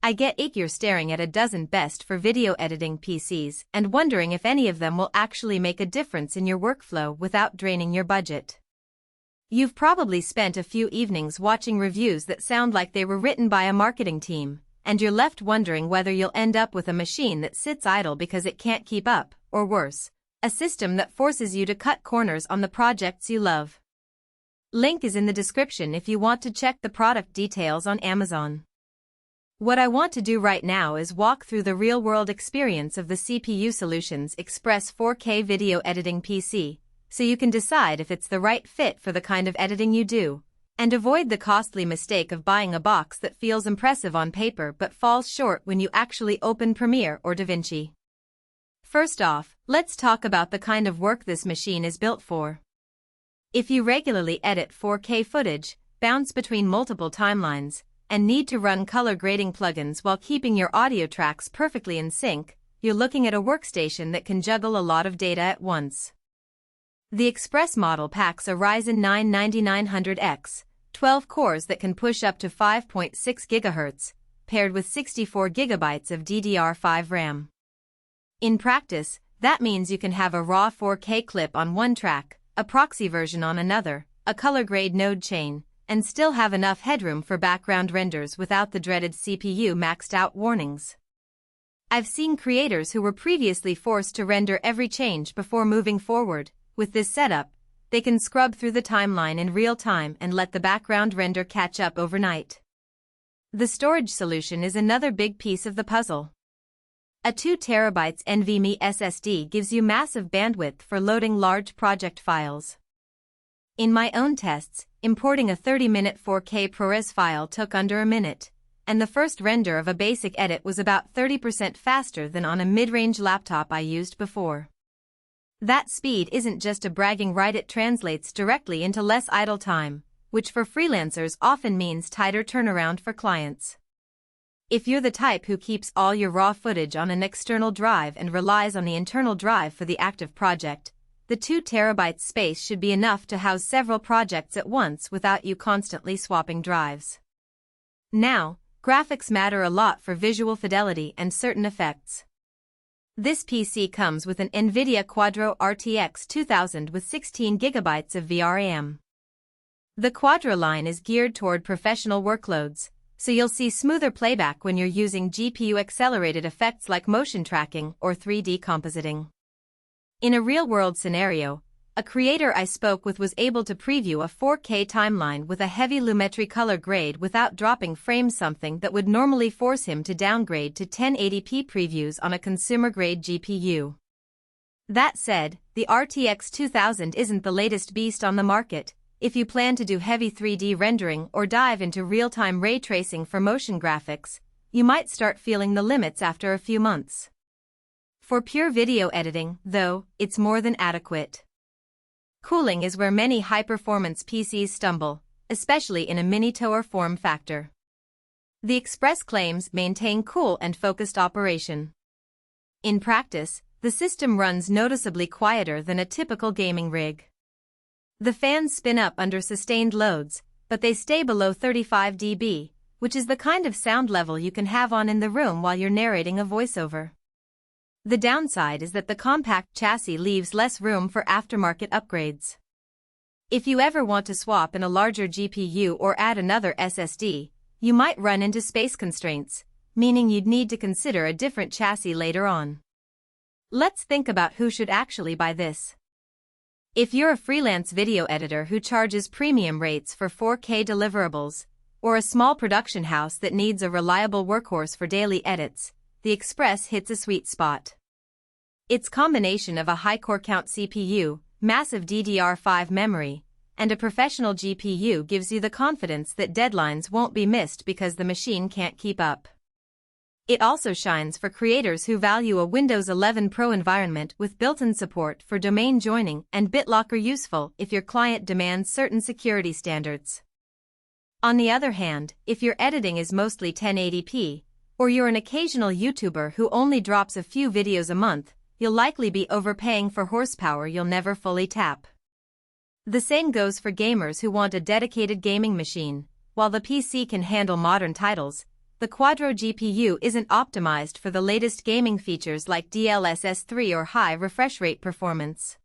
I get it, you're staring at a dozen best for video editing PCs and wondering if any of them will actually make a difference in your workflow without draining your budget. You've probably spent a few evenings watching reviews that sound like they were written by a marketing team, and you're left wondering whether you'll end up with a machine that sits idle because it can't keep up, or worse, a system that forces you to cut corners on the projects you love. Link is in the description if you want to check the product details on Amazon. What I want to do right now is walk through the real-world experience of the CPU Solutions Express 4K video editing PC, so you can decide if it's the right fit for the kind of editing you do, and avoid the costly mistake of buying a box that feels impressive on paper but falls short when you actually open Premiere or DaVinci. First off, let's talk about the kind of work this machine is built for. If you regularly edit 4K footage, bounce between multiple timelines, and need to run color grading plugins while keeping your audio tracks perfectly in sync, you're looking at a workstation that can juggle a lot of data at once. The Express model packs a Ryzen 9 9900X, 12 cores that can push up to 5.6 GHz, paired with 64 GB of DDR5 RAM. In practice, that means you can have a raw 4K clip on one track, a proxy version on another, a color grade node chain, and still have enough headroom for background renders without the dreaded CPU maxed out warnings. I've seen creators who were previously forced to render every change before moving forward. With this setup, they can scrub through the timeline in real time and let the background render catch up overnight. The storage solution is another big piece of the puzzle. A 2 TB NVMe SSD gives you massive bandwidth for loading large project files. In my own tests, importing a 30-minute 4K ProRes file took under a minute, and the first render of a basic edit was about 30% faster than on a mid-range laptop I used before. That speed isn't just a bragging right, it translates directly into less idle time, which for freelancers often means tighter turnaround for clients. If you're the type who keeps all your raw footage on an external drive and relies on the internal drive for the active project, the 2 TB space should be enough to house several projects at once without you constantly swapping drives. Now, graphics matter a lot for visual fidelity and certain effects. This PC comes with an NVIDIA Quadro RTX 2000 with 16 GB of VRAM. The Quadro line is geared toward professional workloads, so you'll see smoother playback when you're using GPU-accelerated effects like motion tracking or 3D compositing. In a real-world scenario, a creator I spoke with was able to preview a 4K timeline with a heavy Lumetri color grade without dropping frames, something that would normally force him to downgrade to 1080p previews on a consumer-grade GPU. That said, the RTX 2000 isn't the latest beast on the market. If you plan to do heavy 3D rendering or dive into real-time ray tracing for motion graphics, you might start feeling the limits after a few months. For pure video editing, though, it's more than adequate. Cooling is where many high-performance PCs stumble, especially in a mini-tower form factor. The Express claims maintain cool and focused operation. In practice, the system runs noticeably quieter than a typical gaming rig. The fans spin up under sustained loads, but they stay below 35 dB, which is the kind of sound level you can have on in the room while you're narrating a voiceover. The downside is that the compact chassis leaves less room for aftermarket upgrades. If you ever want to swap in a larger GPU or add another SSD, you might run into space constraints, meaning you'd need to consider a different chassis later on. Let's think about who should actually buy this. If you're a freelance video editor who charges premium rates for 4K deliverables, or a small production house that needs a reliable workhorse for daily edits, the Express hits a sweet spot. Its combination of a high core count CPU, massive DDR5 memory, and a professional GPU gives you the confidence that deadlines won't be missed because the machine can't keep up. It also shines for creators who value a Windows 11 Pro environment with built-in support for domain joining and BitLocker, useful if your client demands certain security standards. On the other hand, if your editing is mostly 1080p, or you're an occasional YouTuber who only drops a few videos a month, you'll likely be overpaying for horsepower you'll never fully tap. The same goes for gamers who want a dedicated gaming machine. While the PC can handle modern titles, the Quadro GPU isn't optimized for the latest gaming features like DLSS 3 or high refresh rate performance.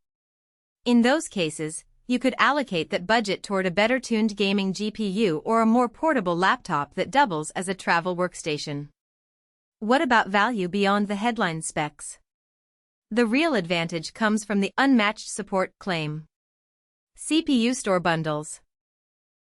In those cases, you could allocate that budget toward a better-tuned gaming GPU or a more portable laptop that doubles as a travel workstation. What about value beyond the headline specs? The real advantage comes from the unmatched support claim. CPU store bundles.